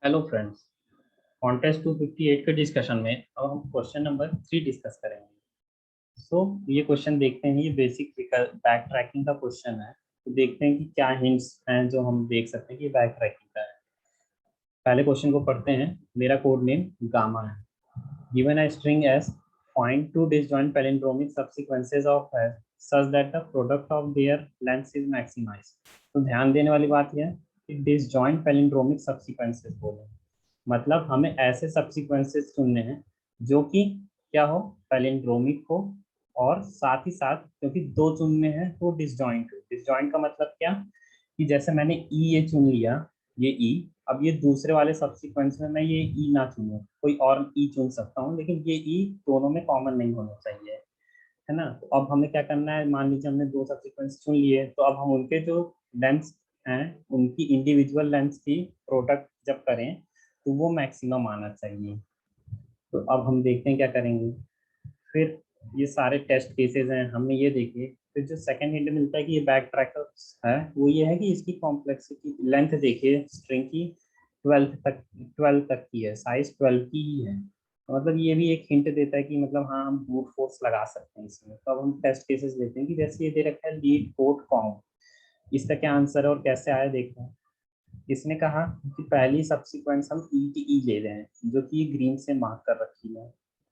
Hello friends. Contest 258 के discussion में अब हम क्वेश्चन नंबर 3 डिस्कस करेंगे। ये क्वेश्चन देखते हैं। ये बेसिक बैक ट्रैकिंग का क्वेश्चन है। तो देखते हैं कि क्या हिंट्स हैं जो हम देख सकते हैं कि बैक ट्रैकिंग का है। पहले क्वेश्चन को पढ़ते हैं। मेरा कोड नेम गामा है। Given a string S, find two disjoint palindromic subsequences of S such that the product of their lengths is maximized. तो ध्यान देने वाली बात यह है कि डिसजॉइंट पैलिंड्रोमिक सबसीक्वेंसेस बोले, मतलब हमें ऐसे सब्सिक्वेंसेस चुनने हैं जो कि क्या हो, पैलिंड्रोमिक हो, और साथ ही साथ क्योंकि दो चुनने हैं तो डिसजॉइंट हो। डिसजॉइंट का मतलब क्या, कि जैसे मैंने ई ये चुन लिया, ये ई, अब ये दूसरे वाले सब्सिक्वेंस में मैं ये ई ना चुनूं, कोई और ई चुन सकता हूँ, लेकिन ये ई दोनों में कॉमन नहीं होना चाहिए, है ना। तो अब हमें क्या करना है, मान लीजिए हमने दो सब्सिक्वेंस चुन लिए, तो अब हम उनके जो लेंथ्स हैं उनकी इंडिविजुअल लेंथ्स की प्रोडक्ट जब करें तो वो मैक्सिमम आना चाहिए। तो अब हम देखते हैं क्या करेंगे। फिर ये सारे टेस्ट केसेस हैं, हमने ये देखे। फिर जो सेकंड हिंट मिलता है कि ये बैक ट्रैकर है, वो ये है कि इसकी कॉम्प्लेक्सिटी लेंथ देखिए स्ट्रिंग की 12 तक की है, साइज 12 की ही है। तो मतलब ये भी एक हिंट देता है कि मतलब हाँ, हम ब्रूट फोर्स लगा सकते हैं इसमें। तो अब हम टेस्ट केसेस लेते हैं कि जैसे ये दे रखा है लीड कोड कॉम, इसका क्या आंसर है और कैसे आया देखते हैं। इसने कहा कि पहली सब्सिक्वेंस हम ई की ई ले रहे हैं जो कि ग्रीन से मार्क कर रखी है।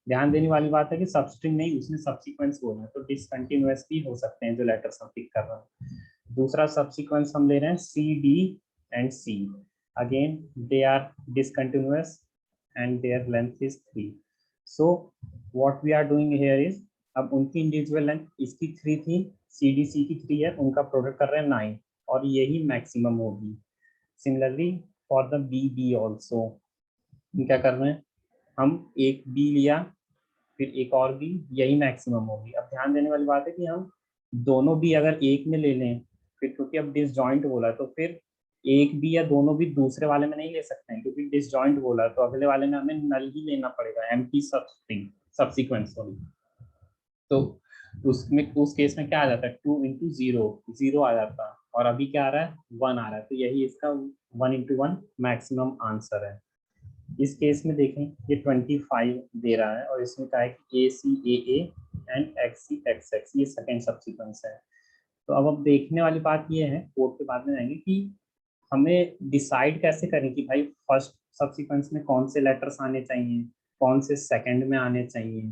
ध्यान देने वाली बात है कि सबस्ट्रिंग नहीं, उसने सब्सिक्वेंस बोला है, तो डिसकंटिन्यूअस भी हो सकते हैं जो लेटर्स हम पिक कर रहे हैं। दूसरा सब्सिक्वेंस हम ले रहे हैं C D and C, again they are discontinuous and their length is 3। So what we are doing here is, अब उनकी इंडिविजुअल लेंथ इसकी 3 थी, सी डी सी की 3 है, उनका प्रोडक्ट कर रहे हैं 9, और यही मैक्सिमम होगी। Similarly for the B B also, क्या कर रहे हैं, हम एक बी लिया, फिर एक और बी, यही मैक्सिमम होगी। अब ध्यान देने वाली बात है कि हम दोनों भी अगर एक में ले लें, फिर क्योंकि अब डिसजॉइंट बोला तो फिर एक भी या दोनों भी दूसरे वाले में नहीं ले सकते हैं, क्योंकि डिसजॉइंट बोला तो अगले वाले में हमें नल ही लेना पड़ेगा, एम्प्टी सबस्ट्रिंग सब्सिक्वेंस सॉरी। तो उसमें उस केस में क्या आ जाता है, 2 इंटू 0, 0 आ जाता, और अभी क्या आ रहा है, 1 आ रहा है, तो यही इसका 1 इंटू 1 मैक्सिमम आंसर है। इस केस में देखें, ये 25 दे रहा है और इसमें कहा है कि A C A A and X C X X, ये सेकेंड सब्सिक्वेंस है। तो अब देखने वाली बात ये है, कोड के बाद में जाएंगे, कि हमें डिसाइड कैसे करें कि भाई फर्स्ट सब्सिक्वेंस में कौन से लेटर्स आने चाहिए, कौन से सेकंड में आने चाहिए,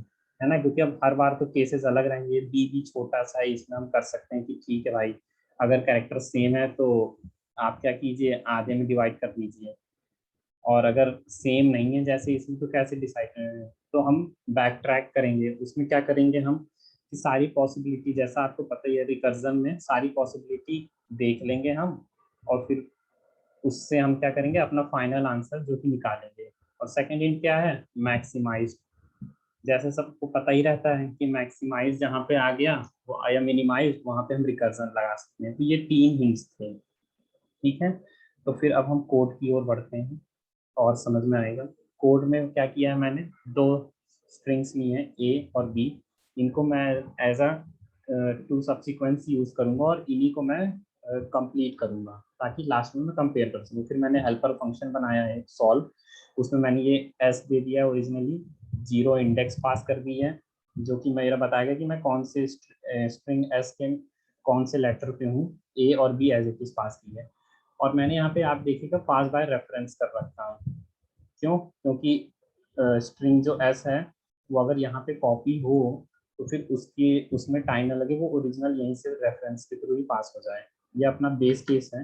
है ना। क्योंकि अब हर बार तो केसेस अलग रहेंगे, बी भी छोटा सा है, इसमें हम कर सकते हैं कि ठीक है भाई, अगर कैरेक्टर सेम है तो आप क्या कीजिए, आधे में डिवाइड कर दीजिए, और अगर सेम नहीं है जैसे इसमें तो कैसे डिसाइड करें। तो हम बैक ट्रैक करेंगे, उसमें क्या करेंगे हम, कि सारी पॉसिबिलिटी, जैसा आपको पता ही है रिकर्जन में सारी पॉसिबिलिटी देख लेंगे हम, और फिर उससे हम क्या करेंगे, अपना फाइनल आंसर जो कि निकालेंगे। और सेकंड हिंट क्या है, मैक्सिमाइज। जैसे सबको पता ही रहता है कि मैक्सिमाइज जहाँ पे आ गया वो आया, मिनिमाइज वहाँ पे हम रिकर्जन लगा सकते हैं। तो ये 3 हिंट्स थे, ठीक है। तो फिर अब हम कोड की ओर बढ़ते हैं और समझ में आएगा। कोड में क्या किया है मैंने, दो स्ट्रिंग्स ली हैं ए और बी, इनको मैं as a to subsequence use करूंगा और इन्हीं को मैं कंप्लीट करूंगा ताकि लास्ट में मैं कंपेयर कर सकूँ। फिर मैंने हेल्पर फंक्शन बनाया है सॉल्व, उसमें मैंने ये एस दे दिया ओरिजिनली, 0 इंडेक्स पास कर दी है, जो कि मेरा बताएगा कि मैं कौन से स्ट्रिंग एस के कौन से लेटर पे हूँ। ए और बी एज इट इज पास की है, और मैंने यहाँ पे आप देखिएगा पास बाय रेफरेंस कर रखा है। क्यों, क्योंकि स्ट्रिंग जो एस है वो अगर यहाँ पे कॉपी हो तो फिर उसकी उसमें टाइम ना लगे, वो ओरिजिनल यहीं से रेफरेंस के थ्रू ही पास हो जाए। ये अपना बेस केस है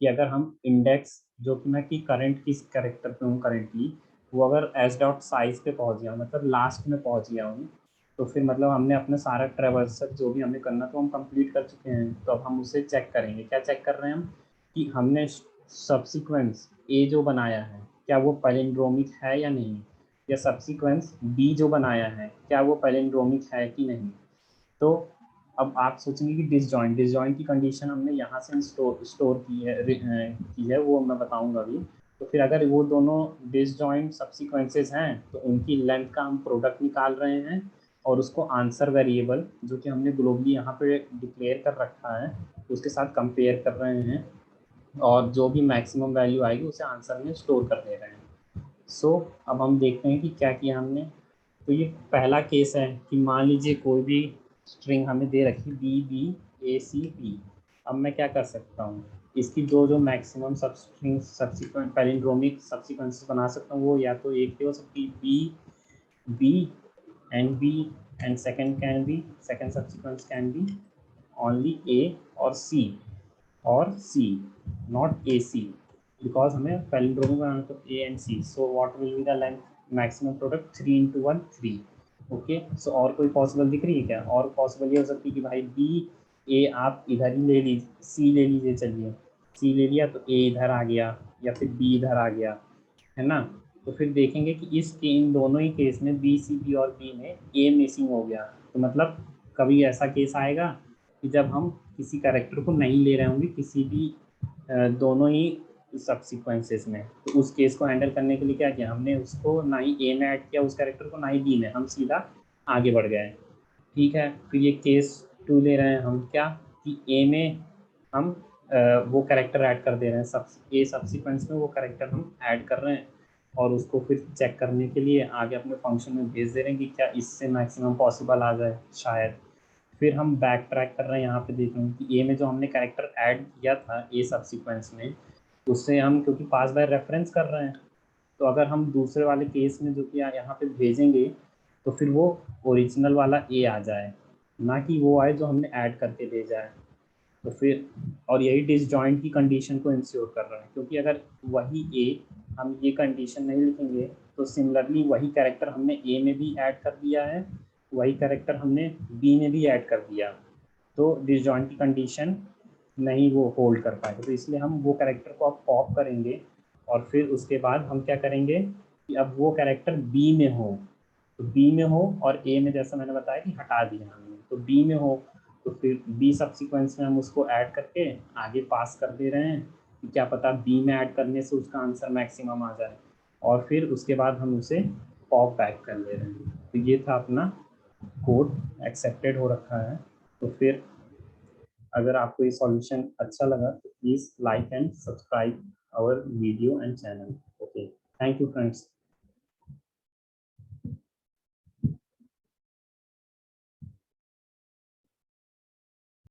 कि अगर हम इंडेक्स जो कि मैं कि करंट किस कैरेक्टर पे हूँ करेंटली, वो अगर एस डॉट साइज पे पहुँच गया मतलब लास्ट में पहुँच गया हूँ, तो फिर मतलब हमने अपना सारा ट्रेवर्सल जो भी हमें करना तो हम कंप्लीट कर चुके हैं। तो अब हम उसे चेक करेंगे, क्या चेक कर रहे हैं हम, कि हमने सब्सिक्वेंस ए जो बनाया है क्या वो पैलिंड्रोमिक है या नहीं, या सब्सिक्वेंस बी जो बनाया है क्या वो पैलिंड्रोमिक है कि नहीं। तो अब आप सोचेंगे कि डिसजॉइंट डिसजॉइंट की कंडीशन हमने यहाँ से स्टोर की है, वो मैं बताऊंगा अभी। तो फिर अगर वो दोनों डिसजॉइंट सब्सिक्वेंसेस हैं तो उनकी लेंथ का हम प्रोडक्ट निकाल रहे हैं, और उसको आंसर वेरिएबल जो कि हमने ग्लोबली यहाँ पे डिक्लेयर कर रखा है उसके साथ कंपेयर कर रहे हैं और जो भी मैक्सिमम वैल्यू आएगी उसे आंसर में स्टोर कर दे रहे हैं। सो अब हम देखते हैं कि क्या किया हमने। तो ये पहला केस है कि मान लीजिए कोई भी स्ट्रिंग हमें दे रखी बी बी ए सी बी। अब मैं क्या कर सकता हूँ, इसकी जो जो मैक्सिमम सब स्ट्रिंग सब्सिक्वेंट पैलिंड्रोमिक सब्सिक्वेंसेस बना सकता हूँ वो या तो एक हो सकती B B and B, and second subsequence can be only A or C or C, not AC, because हमें palindrome बनाना तो A and C. So what will be the length maximum product 3 into 1 3. Okay so और कोई possible दिख रही है क्या? और possible ये हो सकती है कि भाई बी ए आप इधर ही ले लीजिए, सी ले लीजिए, चलिए सी ले लिया तो ए इधर आ गया या फिर बी इधर आ गया, है ना। तो फिर देखेंगे कि इन दोनों ही केस में बी सी बी और बी में ए मिसिंग हो गया। तो मतलब कभी ऐसा केस आएगा कि जब हम किसी कैरेक्टर को नहीं ले रहे होंगे किसी भी दोनों ही सब में, तो उस केस को हैंडल करने के लिए क्या किया हमने, उसको ना ही ए में ऐड किया उस कैरेक्टर को, ना ही बी में, हम सीधा आगे बढ़ गए। ठीक है, फिर ये केस 2 ले रहे हैं हम, क्या कि ए में हम वो कैरेक्टर ऐड कर दे रहे हैं, सब ए सब्सिक्वेंस में वो कैरेक्टर हम ऐड कर रहे हैं और उसको फिर चेक करने के लिए आगे अपने फंक्शन में भेज दे रहे हैं कि क्या इससे मैक्सिमम पॉसिबल आ जाए शायद। फिर हम बैक ट्रैक कर रहे हैं, यहाँ पे देख रहे हैं कि ए में जो हमने कैरेक्टर ऐड किया था ए सब्सिक्वेंस में, उससे हम क्योंकि पास बाय रेफरेंस कर रहे हैं, तो अगर हम दूसरे वाले केस में जो कि यहाँ पे भेजेंगे तो फिर वो ओरिजिनल वाला ए आ जाए, ना कि वो आए जो हमने ऐड करके भेजा है। तो फिर और यही डिसजॉइंट की कंडीशन को इंश्योर कर रहा है, क्योंकि अगर वही ए हम ये कंडीशन नहीं लिखेंगे तो सिमिलरली वही कैरेक्टर हमने ए में भी ऐड कर दिया है, वही कैरेक्टर हमने बी में भी ऐड कर दिया, तो डिसजॉइंट की कंडीशन नहीं वो होल्ड कर पाएगा। तो इसलिए हम वो कैरेक्टर को अब पॉप करेंगे और फिर उसके बाद हम क्या करेंगे कि अब वो कैरेक्टर बी में हो, तो बी में हो और ए में जैसा मैंने बताया कि हटा दिया हमने, तो बी में हो तो फिर बी सब्सिक्वेंस में हम उसको ऐड करके आगे पास कर दे रहे हैं कि क्या पता बी में ऐड करने से उसका आंसर मैक्सिमम आ जाए, और फिर उसके बाद हम उसे पॉप बैक कर ले रहे हैं। तो ये था अपना कोड, एक्सेप्टेड हो रखा है। तो फिर अगर आपको ये सॉल्यूशन अच्छा लगा तो please like and subscribe our video and channel. Okay, thank you friends.